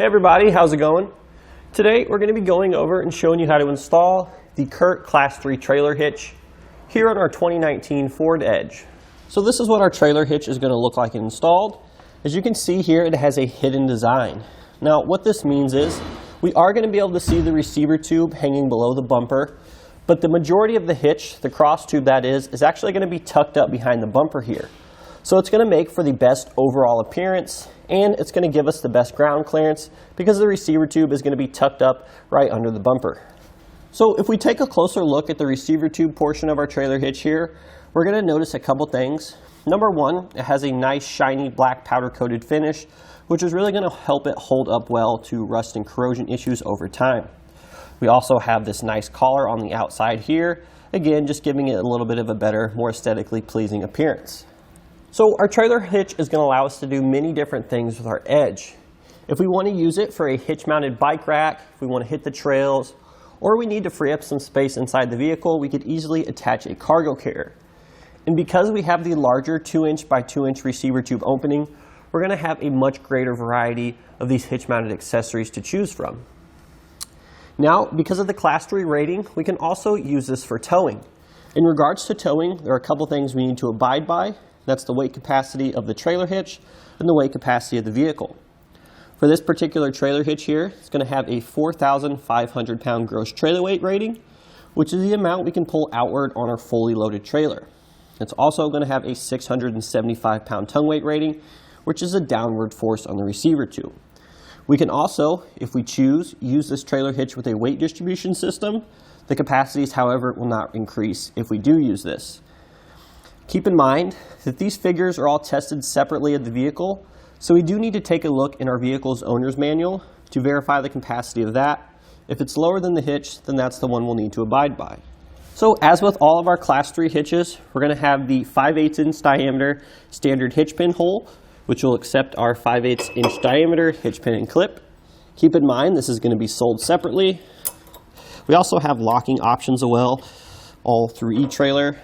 Hey everybody, how's it going? Today we're going to be going over and showing you how to install the Curt Class 3 trailer hitch here on our 2019 Ford Edge. So this is what our trailer hitch is going to look like installed. As you can see here, it has a hidden design. Now what this means is we are going to be able to see the receiver tube hanging below the bumper, but the majority of the hitch, the cross tube that is actually going to be tucked up behind the bumper here. So it's going to make for the best overall appearance, and it's going to give us the best ground clearance because the receiver tube is going to be tucked up right under the bumper. So if we take a closer look at the receiver tube portion of our trailer hitch here, we're going to notice a couple things. Number one, it has a nice shiny black powder coated finish, which is really going to help it hold up well to rust and corrosion issues over time. We also have this nice collar on the outside here, again just giving it a little bit of a better, more aesthetically pleasing appearance. So our trailer hitch is going to allow us to do many different things with our Edge. If we want to use it for a hitch-mounted bike rack, if we want to hit the trails, or we need to free up some space inside the vehicle, we could easily attach a cargo carrier. And because we have the larger 2-inch by 2-inch receiver tube opening, we're going to have a much greater variety of these hitch-mounted accessories to choose from. Now, because of the Class 3 rating, we can also use this for towing. In regards to towing, there are a couple things we need to abide by. That's the weight capacity of the trailer hitch and the weight capacity of the vehicle. For this particular trailer hitch here, it's going to have a 4,500 pound gross trailer weight rating, which is the amount we can pull outward on our fully loaded trailer. It's also going to have a 675 pound tongue weight rating, which is a downward force on the receiver tube. We can also, if we choose, use this trailer hitch with a weight distribution system. The capacities, however, will not increase if we do use this. Keep in mind that these figures are all tested separately at the vehicle, so we do need to take a look in our vehicle's owner's manual to verify the capacity of that. If it's lower than the hitch, then that's the one we'll need to abide by. So as with all of our Class 3 hitches, we're going to have the 5/8 inch diameter standard hitch pin hole, which will accept our 5/8 inch diameter hitch pin and clip. Keep in mind this is going to be sold separately. We also have locking options as well, all through eTrailer.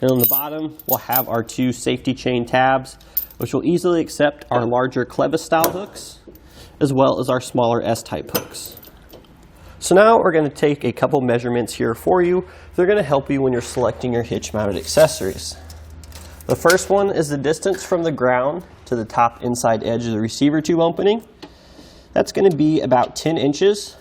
And on the bottom, we'll have our 2 safety chain tabs, which will easily accept our larger clevis style hooks, as well as our smaller S-type hooks. So now we're going to take a couple measurements here for you. They're going to help you when you're selecting your hitch-mounted accessories. The first one is the distance from the ground to the top inside edge of the receiver tube opening. That's going to be about 10 inches.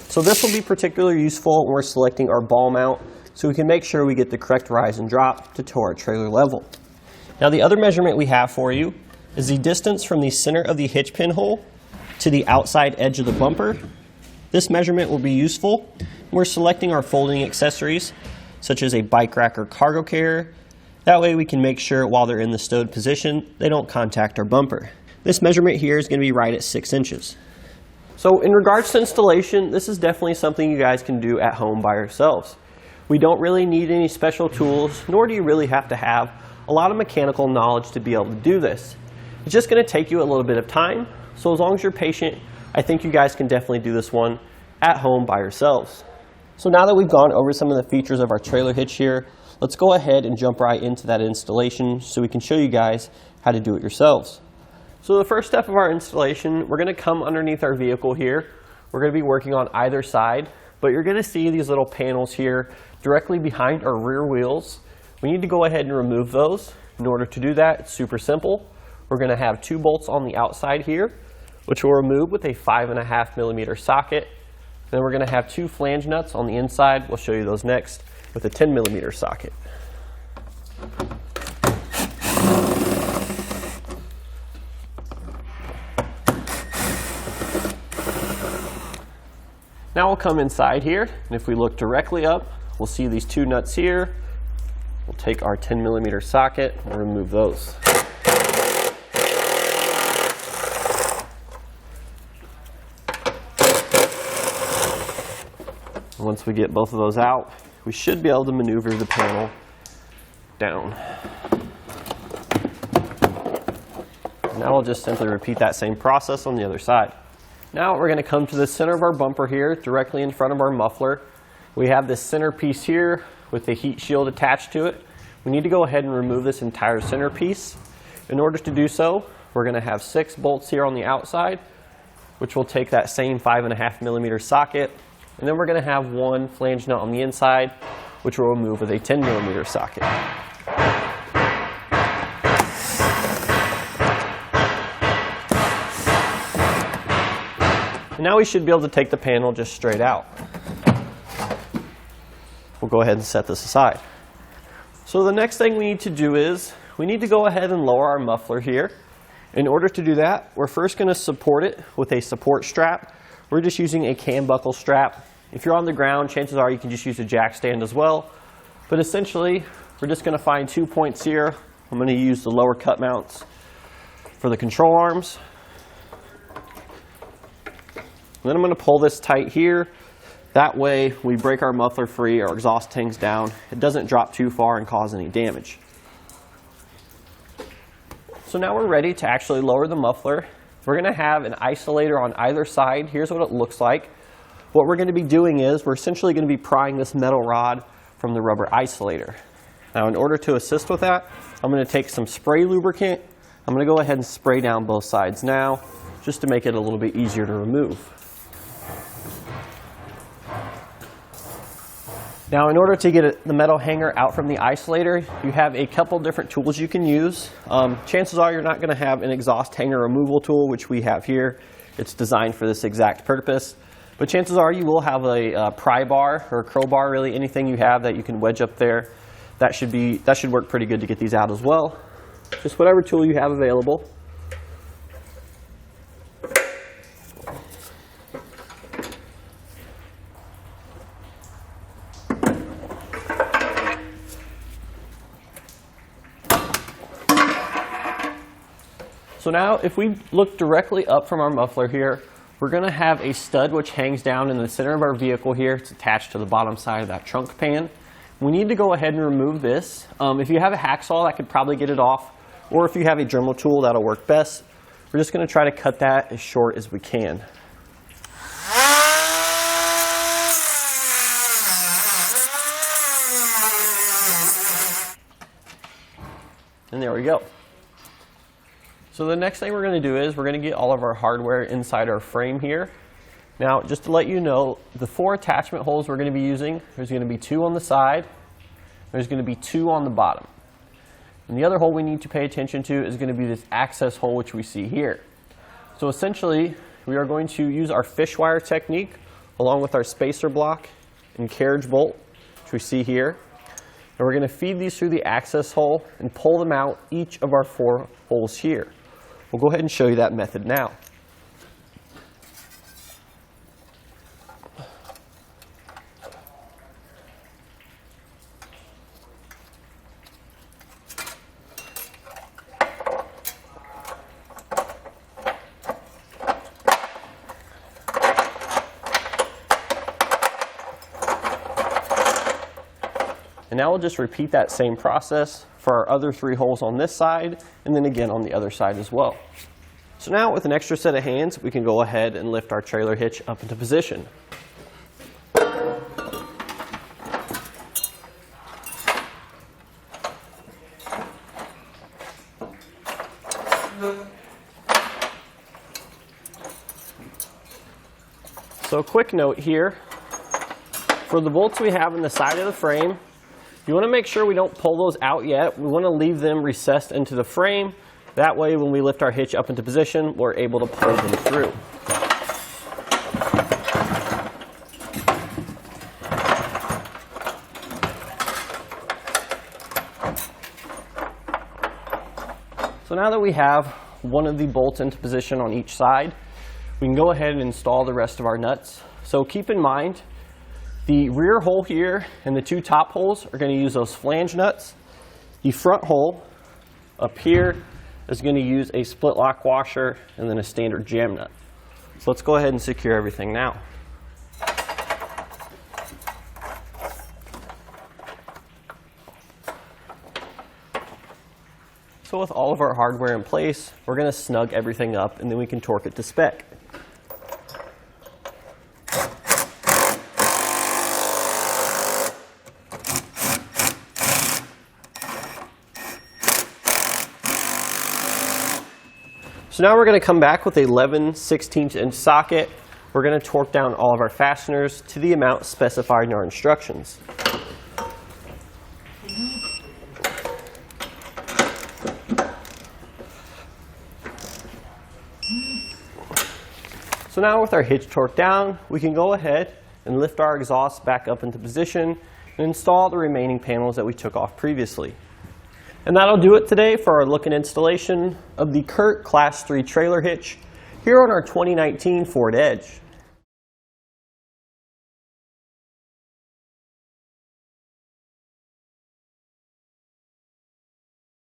So this will be particularly useful when we're selecting our ball mount, so we can make sure we get the correct rise and drop to tow our trailer level. Now the other measurement we have for you is the distance from the center of the hitch pin hole to the outside edge of the bumper. This measurement will be useful when we're selecting our folding accessories, such as a bike rack or cargo carrier. That way we can make sure while they're in the stowed position, they don't contact our bumper. This measurement here is going to be right at 6 inches. So in regards to installation, this is definitely something you guys can do at home by yourselves. We don't really need any special tools, nor do you really have to have a lot of mechanical knowledge to be able to do this. It's just going to take you a little bit of time, so as long as you're patient, I think you guys can definitely do this one at home by yourselves. So now that we've gone over some of the features of our trailer hitch here, let's go ahead and jump right into that installation so we can show you guys how to do it yourselves. So the first step of our installation, we're going to come underneath our vehicle here. We're going to be working on either side, but you're going to see these little panels here directly behind our rear wheels. We need to go ahead and remove those. In order to do that, it's super simple. We're going to have 2 bolts on the outside here, which we'll remove with a 5.5 millimeter socket. Then we're going to have 2 flange nuts on the inside. We'll show you those next with a 10 millimeter socket. Now we'll come inside here, and if we look directly up, we'll see these 2 nuts here. We'll take our 10 millimeter socket and remove those. Once we get both of those out, we should be able to maneuver the panel down. Now we'll just simply repeat that same process on the other side. Now we're going to come to the center of our bumper here, directly in front of our muffler. We have this center piece here with the heat shield attached to it. We need to go ahead and remove this entire center piece. In order to do so, we're going to have 6 bolts here on the outside, which will take that same 5.5mm socket. And then we're going to have 1 flange nut on the inside, which we'll remove with a 10mm socket. And now we should be able to take the panel just straight out. We'll go ahead and set this aside. So the next thing we need to do is we need to go ahead and lower our muffler here. In order to do that, we're first going to support it with a support strap. We're just using a cam buckle strap. If you're on the ground, chances are you can just use a jack stand as well. But essentially, we're just going to find 2 points here. I'm going to use the lower cut mounts for the control arms. And then I'm going to pull this tight here. That way, we break our muffler free, our exhaust hangs down. It doesn't drop too far and cause any damage. So now we're ready to actually lower the muffler. We're going to have an isolator on either side. Here's what it looks like. What we're going to be doing is we're essentially going to be prying this metal rod from the rubber isolator. Now, in order to assist with that, I'm going to take some spray lubricant. I'm going to go ahead and spray down both sides now, just to make it a little bit easier to remove. Now, in order to get the metal hanger out from the isolator, you have a couple different tools you can use. Chances are you're not going to have an exhaust hanger removal tool, which we have here. It's designed for this exact purpose. But chances are you will have a pry bar or a crowbar, really anything you have that you can wedge up there. That should work pretty good to get these out as well. Just whatever tool you have available. So now if we look directly up from our muffler here, we're going to have a stud which hangs down in the center of our vehicle here. It's attached to the bottom side of that trunk pan. We need to go ahead and remove this. If you have a hacksaw, that could probably get it off. Or if you have a Dremel tool, that'll work best. We're just going to try to cut that as short as we can. And there we go. So the next thing we're going to do is we're going to get all of our hardware inside our frame here. Now, just to let you know, the 4 attachment holes we're going to be using, there's going to be 2 on the side, there's going to be 2 on the bottom. And the other hole we need to pay attention to is going to be this access hole which we see here. So essentially, we are going to use our fish wire technique along with our spacer block and carriage bolt, which we see here. And we're going to feed these through the access hole and pull them out each of our 4 holes here. We'll go ahead and show you that method now. And now we'll just repeat that same process for our other 3 holes on this side, and then again on the other side as well. So now with an extra set of hands, we can go ahead and lift our trailer hitch up into position. So a quick note here, for the bolts we have in the side of the frame, you want to make sure we don't pull those out yet. We want to leave them recessed into the frame. That way, when we lift our hitch up into position, we're able to pull them through. So now that we have one of the bolts into position on each side, we can go ahead and install the rest of our nuts. So keep in mind, the rear hole here and the 2 top holes are going to use those flange nuts. The front hole up here is going to use a split lock washer and then a standard jam nut. So let's go ahead and secure everything now. So with all of our hardware in place, we're going to snug everything up and then we can torque it to spec. So now we're going to come back with a 11/16" socket. We're going to torque down all of our fasteners to the amount specified in our instructions. So now with our hitch torqued down, we can go ahead and lift our exhaust back up into position and install the remaining panels that we took off previously. And that'll do it today for our look and installation of the Curt Class 3 trailer hitch here on our 2019 Ford Edge.